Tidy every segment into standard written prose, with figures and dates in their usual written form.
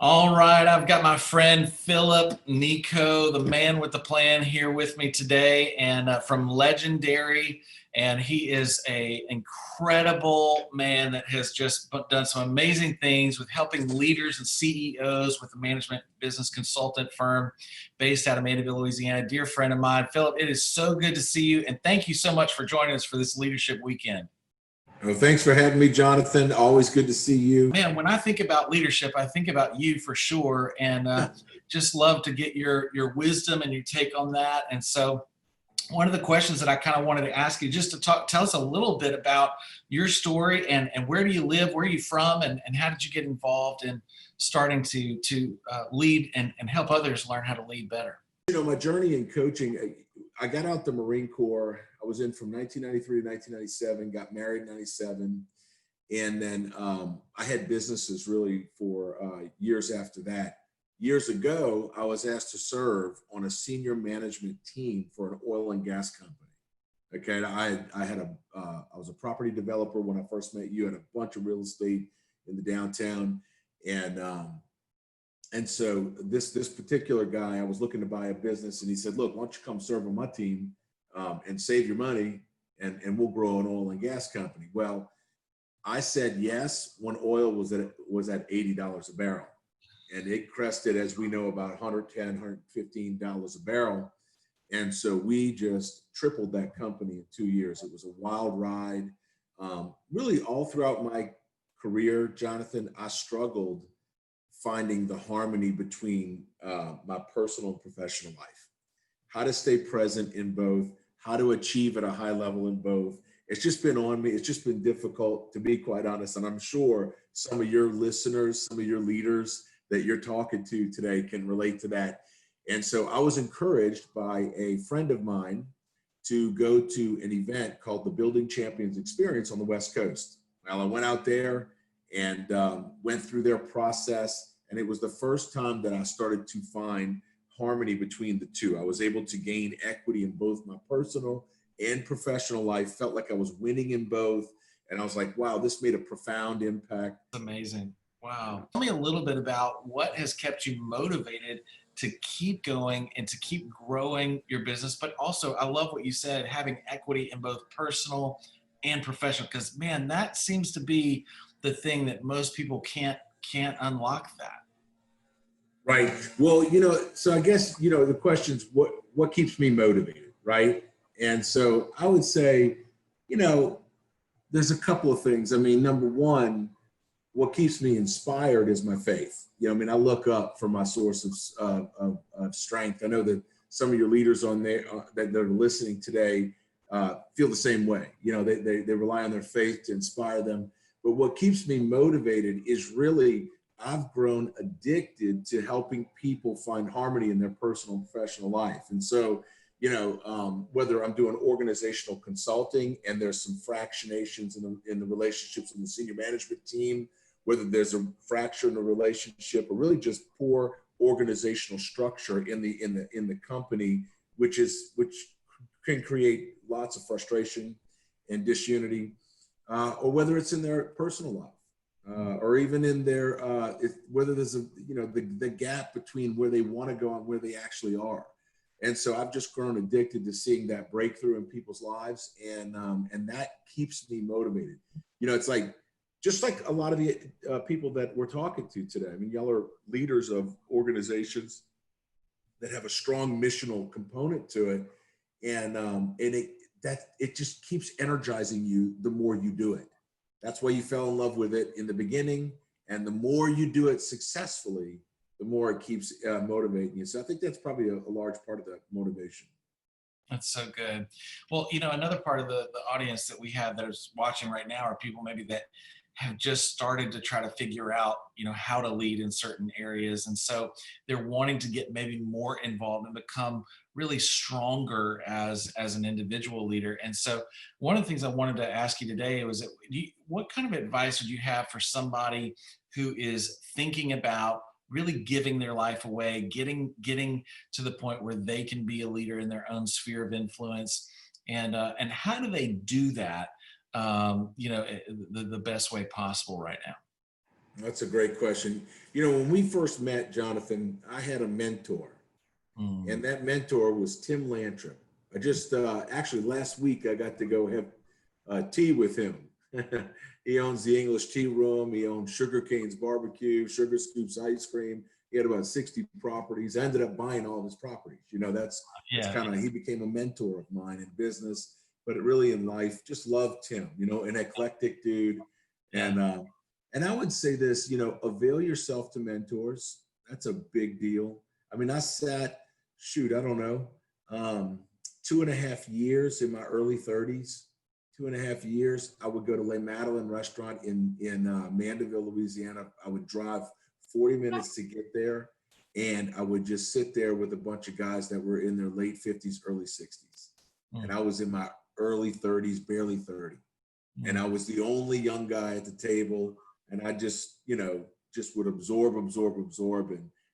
All right, I've got my friend Philip Nicaud, the man with the plan, here with me today, and from Legendary. And he is a incredible man that has just done some amazing things with helping leaders and CEOs with a management business consultant firm based out of Mandeville, Louisiana. Dear friend of mine, Philip, it is so good to see you, and thank you so much for joining us for this leadership weekend. Well, thanks for having me, Jonathan. Always good to see you. Man, when I think about leadership, I think about you for sure, and just love to get your wisdom and your take on that. And so, one of the questions that I kind of wanted to ask you, just to tell us a little bit about your story and where do you live, where are you from, and how did you get involved in starting to lead and help others learn how to lead better? My journey in coaching, I got out the Marine Corps. I was in from 1993 to 1997, got married in 97. And then I had businesses really for years after that. Years ago, I was asked to serve on a senior management team for an oil and gas company. Okay, I was a property developer when I first met you. I had a bunch of real estate in the downtown, and so this particular guy, I was looking to buy a business, and he said, "Look, why don't you come serve on my team and save your money, and we'll grow an oil and gas company." Well, I said yes when oil was at $80 a barrel, and it crested, as we know, about $110, $115 a barrel. And so we just tripled that company in 2 years. It was a wild ride. Really all throughout my career, Jonathan, I struggled finding the harmony between my personal and professional life, how to stay present in both, how to achieve at a high level in both. It's just been on me. It's just been difficult, to be quite honest. And I'm sure some of your listeners, some of your leaders that you're talking to today can relate to that. And so I was encouraged by a friend of mine to go to an event called the Building Champions Experience on the West Coast. Well, I went out there and went through their process. And it was the first time that I started to find harmony between the two. I was able to gain equity in both my personal and professional life, felt like I was winning in both. And I was like, wow, this made a profound impact. Amazing. Wow. Tell me a little bit about what has kept you motivated to keep going and to keep growing your business. But also, I love what you said, having equity in both personal and professional, because man, that seems to be the thing that most people can't unlock that. Right. Well, so I guess, the question's what keeps me motivated, right? And so I would say, there's a couple of things. I mean, number one, what keeps me inspired is my faith. I look up for my source of strength. I know that some of your leaders on there that are listening today feel the same way. They rely on their faith to inspire them. But what keeps me motivated is really, I've grown addicted to helping people find harmony in their personal and professional life. And so, whether I'm doing organizational consulting and there's some fractionations in the relationships in the senior management team, whether there's a fracture in the relationship, or really just poor organizational structure in the company, which can create lots of frustration and disunity, or whether it's in their personal life, or even in their whether there's the gap between where they want to go and where they actually are. And so I've just grown addicted to seeing that breakthrough in people's lives, and that keeps me motivated. It's like, just like a lot of the people that we're talking to today. I mean, y'all are leaders of organizations that have a strong missional component to it, and it just keeps energizing you the more you do it. That's why you fell in love with it in the beginning, and the more you do it successfully, the more it keeps motivating you. So I think that's probably a large part of the motivation. That's so good. Well, another part of the audience that we have that is watching right now are people maybe that have just started to try to figure out, how to lead in certain areas. And so they're wanting to get maybe more involved and become really stronger as an individual leader. And so one of the things I wanted to ask you today was what kind of advice would you have for somebody who is thinking about really giving their life away, getting to the point where they can be a leader in their own sphere of influence, and how do they do that, the best way possible right now? That's a great question. You know, when we first met, Jonathan, I had a mentor, and Mm. that mentor was Tim Lantrum. I just actually last week I got to go have tea with him. He owns the English Tea Room. He owns Sugar Cane's Barbecue, Sugar Scoops Ice Cream. He had about 60 properties. I ended up buying all of his properties. You know, that's Yeah, kind of, he became a mentor of mine in business, but really in life. Just loved Tim. You know, an eclectic dude, yeah, and I would say this. You know, avail yourself to mentors. That's a big deal. I mean, I sat, shoot, I don't know, 2.5 years in my early 30s. 2.5 years, I would go to Le Madeline restaurant in Mandeville, Louisiana. I would drive 40 minutes to get there, and I would just sit there with a bunch of guys that were in their late 50s, early 60s, and mm, I was in my early 30s, barely 30, and I mm. was the only young guy at the table, and I just, you know, just would absorb, and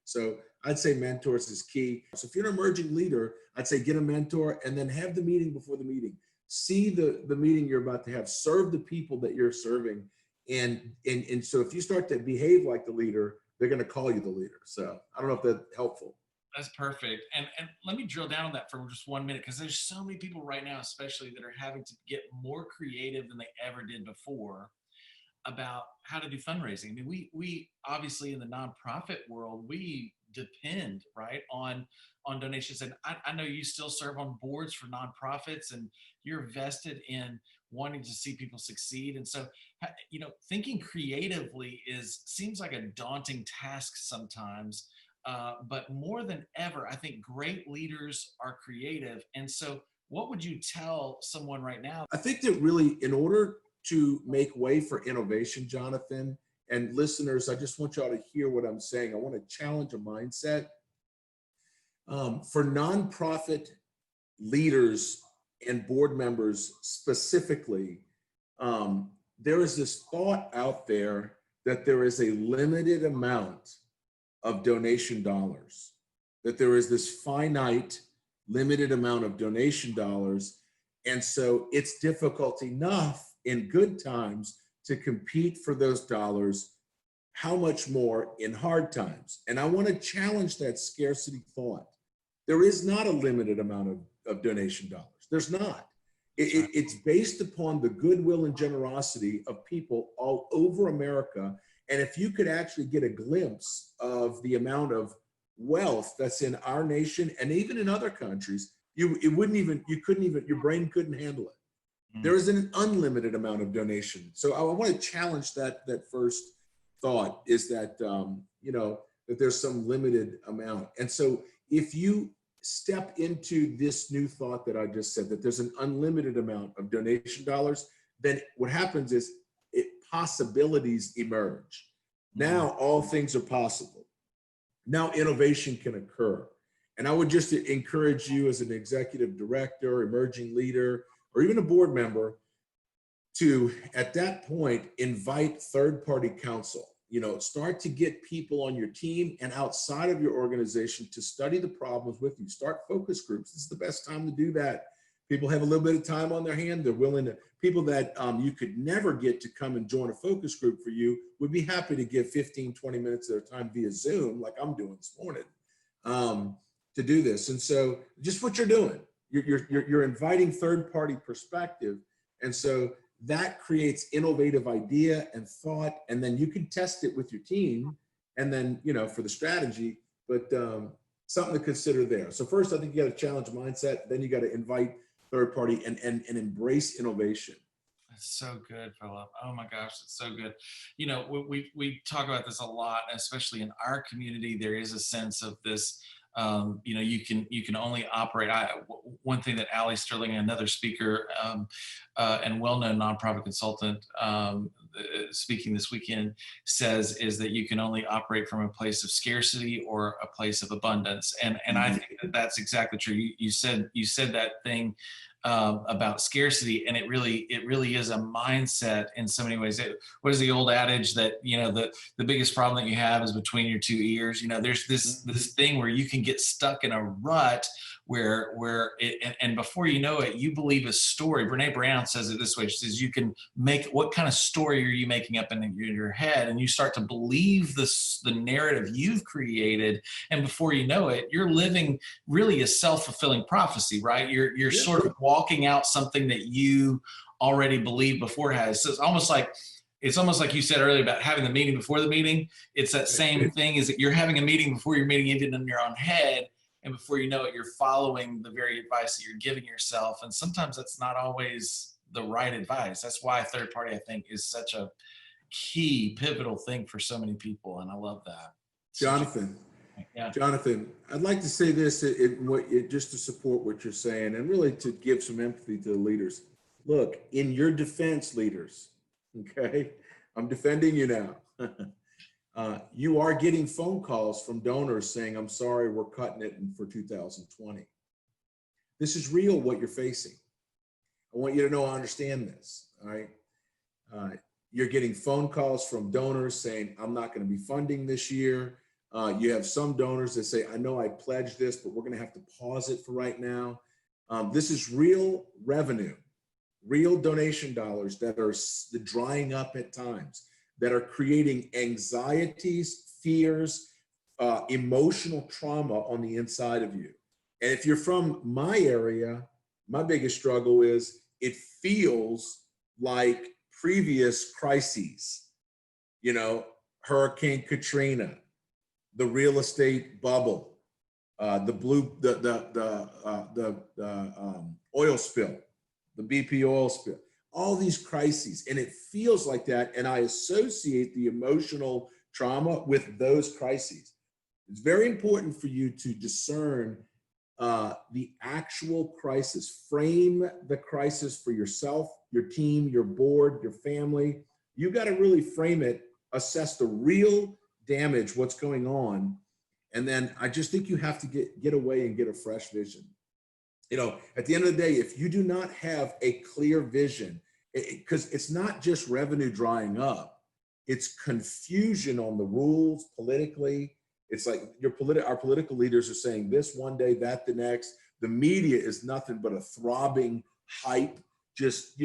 so I'd say mentors is key. So if you're an emerging leader, I'd say get a mentor and then have the meeting before the meeting. See the meeting you're about to have, serve the people that you're serving, and so if you start to behave like the leader, they're going to call you the leader. So I don't know if that's helpful. That's perfect. And let me drill down on that for just 1 minute, because there's so many people right now, especially that are having to get more creative than they ever did before about how to do fundraising. I mean, we obviously in the nonprofit world, we depend right on donations, and I know you still serve on boards for nonprofits, and you're vested in wanting to see people succeed. And so, you know, thinking creatively is seems like a daunting task sometimes. But more than ever, I think great leaders are creative. And so, what would you tell someone right now? I think that really, in order to make way for innovation, Jonathan, and listeners, I just want y'all to hear what I'm saying. I want to challenge a mindset. For nonprofit leaders and board members specifically, there is this thought out there that there is a limited amount of donation dollars, that there is this finite, limited amount of donation dollars. And so it's difficult enough in good times to compete for those dollars. How much more in hard times? And I want to challenge that scarcity thought. There is not a limited amount of donation dollars. There's not. It's based upon the goodwill and generosity of people all over America. And if you could actually get a glimpse of the amount of wealth that's in our nation and even in other countries, you couldn't even, your brain couldn't handle it. There Mm. is an unlimited amount of donation. So I want to challenge that first thought is that, you know, that there's some limited amount. And so if you step into this new thought that I just said, that there's an unlimited amount of donation dollars, then what happens is possibilities emerge. Mm. Now all things are possible. Now innovation can occur. And I would just encourage you as an executive director, emerging leader, or even a board member to, at that point, invite third-party counsel. You know, start to get people on your team and outside of your organization to study the problems with you. Start focus groups. This is the best time to do that. People have a little bit of time on their hand. They're willing to, people that you could never get to come and join a focus group for you would be happy to give 15, 20 minutes of their time via Zoom, like I'm doing this morning, to do this. And so just what you're doing, you're inviting third-party perspective. And so that creates innovative idea and thought, and then you can test it with your team, and then, you know, for the strategy, but something to consider there. So first, I think you got to challenge mindset, then you got to invite third party and embrace innovation. That's so good, Philip. Oh my gosh, it's so good. You know, we talk about this a lot, especially in our community. There is a sense of this. You know, you can only operate. One thing that Ali Sterling, another speaker and well-known nonprofit consultant, speaking this weekend, says is that you can only operate from a place of scarcity or a place of abundance. And I think that that's exactly true. You said that thing about scarcity, and it really is a mindset in so many ways. What is the old adage that, you know, the biggest problem that you have is between your two ears? You know, there's this thing where you can get stuck in a rut and before you know it, you believe a story. Brene Brown says it this way. She says, you can make, what kind of story are you making up in your head? And you start to believe this, the narrative you've created. And before you know it, you're living really a self-fulfilling prophecy, right? You're Yeah. sort of walking out something that you already believed beforehand. So it's almost like you said earlier about having the meeting before the meeting. It's that same thing, is that you're having a meeting before your meeting, even in your own head. And before you know it, you're following the very advice that you're giving yourself. And sometimes that's not always the right advice. That's why third party, I think, is such a key, pivotal thing for so many people. And I love that. Jonathan, Yeah. Jonathan, I'd like to say this just to support what you're saying and really to give some empathy to the leaders. Look, in your defense, leaders, okay, I'm defending you now. You are getting phone calls from donors saying, I'm sorry, we're cutting it for 2020. This is real, what you're facing. I want you to know I understand this, all right? You're getting phone calls from donors saying, I'm not going to be funding this year. You have some donors that say, I know I pledged this, but we're going to have to pause it for right now. This is real revenue, real donation dollars that are drying up at times, that are creating anxieties, fears, emotional trauma on the inside of you. And if you're from my area, my biggest struggle is it feels like previous crises, you know, Hurricane Katrina, the real estate bubble, the oil spill, the BP oil spill, all these crises. And it feels like that. And I associate the emotional trauma with those crises. It's very important for you to discern the actual crisis, frame the crisis for yourself, your team, your board, your family. You got to really frame it, assess the real damage, what's going on. And then I just think you have to get away and get a fresh vision. You know, at the end of the day, if you do not have a clear vision, because it's not just revenue drying up, it's confusion on the rules politically. It's like our political leaders are saying this one day, that the next. The media is nothing but a throbbing hype, just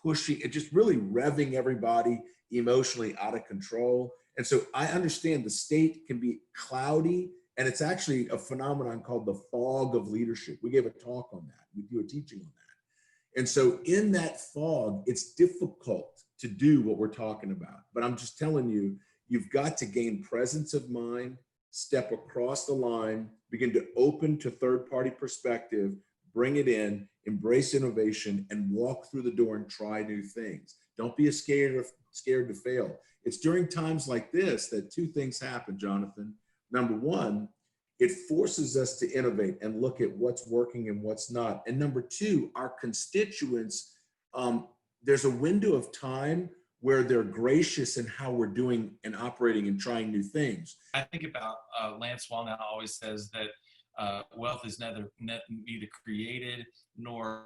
pushing it, just really revving everybody emotionally out of control. And so I understand the state can be cloudy, and it's actually a phenomenon called the fog of leadership. We gave a talk on that. We do a teaching on that. And so in that fog, it's difficult to do what we're talking about. But I'm just telling you, you've got to gain presence of mind, step across the line, begin to open to third-party perspective, bring it in, embrace innovation, and walk through the door and try new things. Don't be scared to fail. It's during times like this that two things happen, Jonathan. Number one, it forces us to innovate and look at what's working and what's not. And number two, our constituents, there's a window of time where they're gracious in how we're doing and operating and trying new things. I think about Lance Wallnau always says that wealth is neither created nor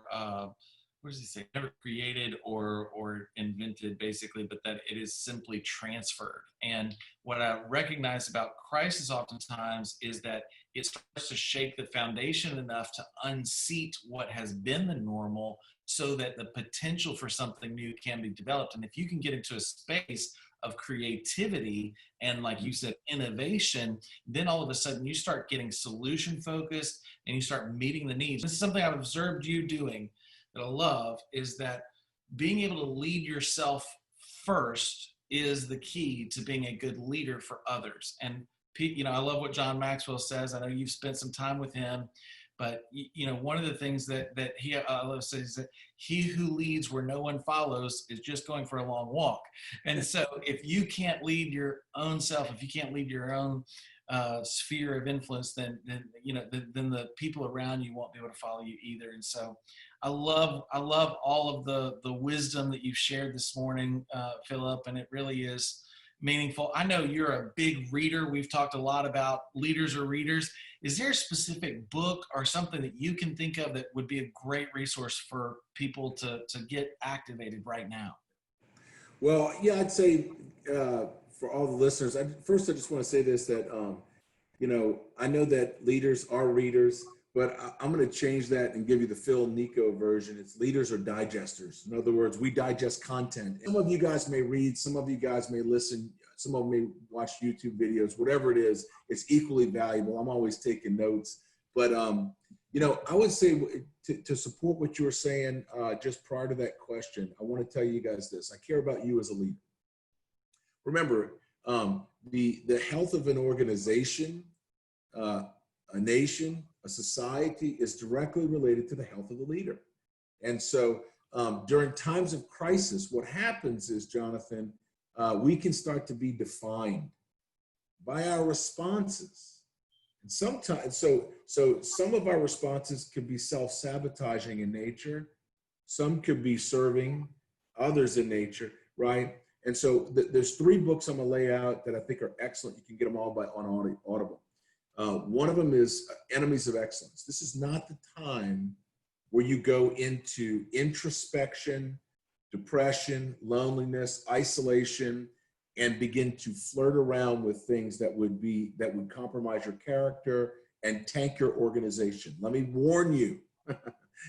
what does he say? Never created or invented, basically, but that it is simply transferred. And what I recognize about crisis oftentimes is that it starts to shake the foundation enough to unseat what has been the normal, so that the potential for something new can be developed. And if you can get into a space of creativity and, like you said, innovation, then all of a sudden you start getting solution focused and you start meeting the needs. This is something I've observed you doing that I love, is that being able to lead yourself first is the key to being a good leader for others. And Pete, I love what John Maxwell says. I know you've spent some time with him, but one of the things that he says is that he who leads where no one follows is just going for a long walk. And so if you can't lead your own self, if you can't lead your own sphere of influence, then the people around you won't be able to follow you either. And so I love all of the wisdom that you've shared this morning, Philip, and it really is meaningful. I know you're a big reader. We've talked a lot about leaders or readers. Is there a specific book or something that you can think of that would be a great resource for people to get activated right now? Well, yeah, I'd say for all the listeners, I just want to say this, that, I know that leaders are readers, but I'm going to change that and give you the Phil Nicaud version. It's leaders or digesters. In other words, we digest content. Some of you guys may read, some of you guys may listen, some of them may watch YouTube videos, whatever it is, it's equally valuable. I'm always taking notes. But, you know, I would say to support what you were saying just prior to that question, I want to tell you guys this. I care about you as a leader. Remember, the health of an organization, a nation, a society is directly related to the health of the leader. And so during times of crisis, what happens is, Jonathan, we can start to be defined by our responses. And sometimes, so some of our responses could be self-sabotaging in nature. Some could be serving others in nature, right? And so there's 3 books I'm gonna lay out that I think are excellent. You can get them all on Audible. One of them is Enemies of Excellence. This is not the time where you go into introspection, depression, loneliness, isolation, and begin to flirt around with things that would compromise your character and tank your organization. Let me warn you,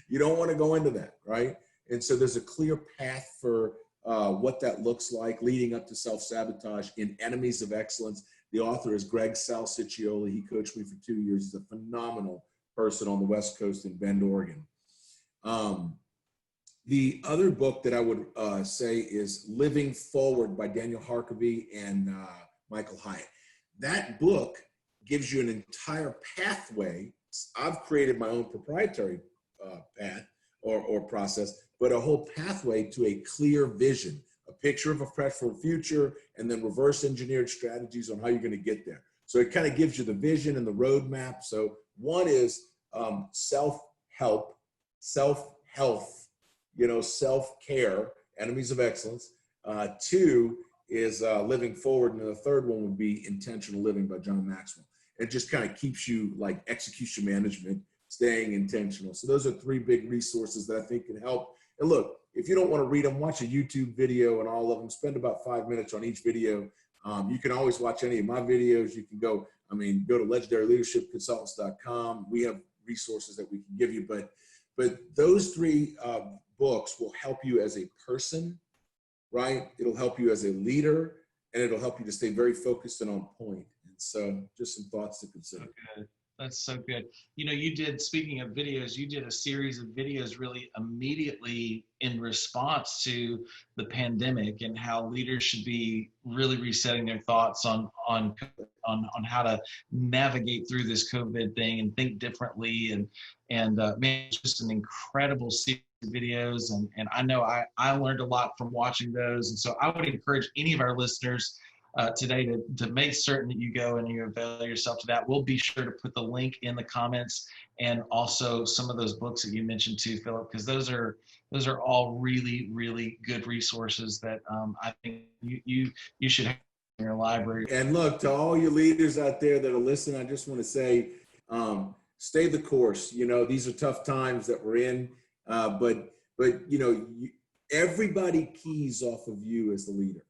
you don't want to go into that, right? And so there's a clear path for what that looks like leading up to self-sabotage in Enemies of Excellence. The author is Greg Salsiccioli. He coached me for 2 years. He's a phenomenal person on the West Coast in Bend, Oregon. The other book that I would say is Living Forward by Daniel Harkavy and Michael Hyatt. That book gives you an entire pathway. I've created my own proprietary path or process, but a whole pathway to a clear vision, a picture of a preferable future, and then reverse engineered strategies on how you're going to get there. So it kind of gives you the vision and the roadmap. So one is self-help, self-health, you know, self-care, Enemies of Excellence. 2 is Living Forward. And the third one would be Intentional Living by John Maxwell. It just kind of keeps you like execution management, staying intentional. So those are 3 big resources that I think can help. And look, if you don't want to read them, watch a YouTube video and all of them. Spend about 5 minutes on each video. You can always watch any of my videos. You can go to legendaryleadershipconsultants.com. We have resources that we can give you, but those 3 books will help you as a person, right? It'll help you as a leader, and it'll help you to stay very focused and on point. And so just some thoughts to consider. Okay. That's so good. You know, speaking of videos, you did a series of videos really immediately in response to the pandemic and how leaders should be really resetting their thoughts on how to navigate through this COVID thing and think differently. And man, it's just an incredible series of videos. And I know I learned a lot from watching those. And so I would encourage any of our listeners today to make certain that you go and you avail yourself to that. We'll be sure to put the link in the comments, and also some of those books that you mentioned too, Philip, because those are all really, really good resources that I think you should have in your library. And look, to all you leaders out there that are listening, I just want to say, stay the course. You know, these are tough times that we're in, but you know, everybody keys off of you as the leader.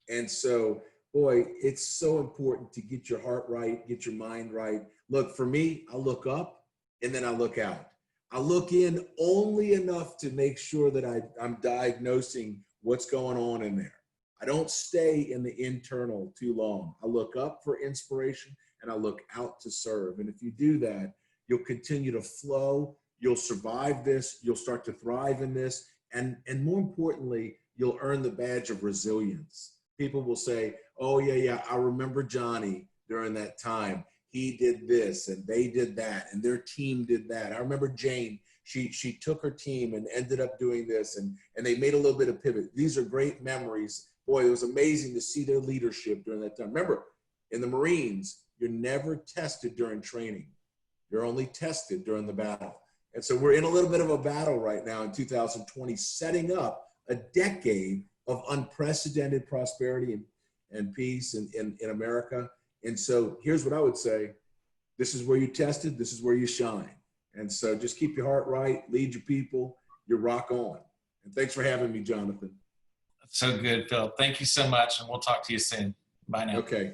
And so, boy, it's so important to get your heart right, get your mind right. Look, for me, I look up and then I look out. I look in only enough to make sure that I'm diagnosing what's going on in there. I don't stay in the internal too long. I look up for inspiration and I look out to serve. And if you do that, you'll continue to flow. You'll survive this. You'll start to thrive in this. And more importantly, you'll earn the badge of resilience. People will say, oh, yeah, I remember Johnny during that time. He did this and they did that and their team did that. I remember Jane, she took her team and ended up doing this and they made a little bit of pivot. These are great memories. Boy, it was amazing to see their leadership during that time. Remember, in the Marines, you're never tested during training. You're only tested during the battle. And so we're in a little bit of a battle right now in 2020, setting up a decade of unprecedented prosperity and peace in America. And so here's what I would say. This is where you're tested. This is where you shine. And so just keep your heart right, lead your people, you rock on. And thanks for having me, Jonathan. So good, Phil. Thank you so much. And we'll talk to you soon. Bye now. Okay.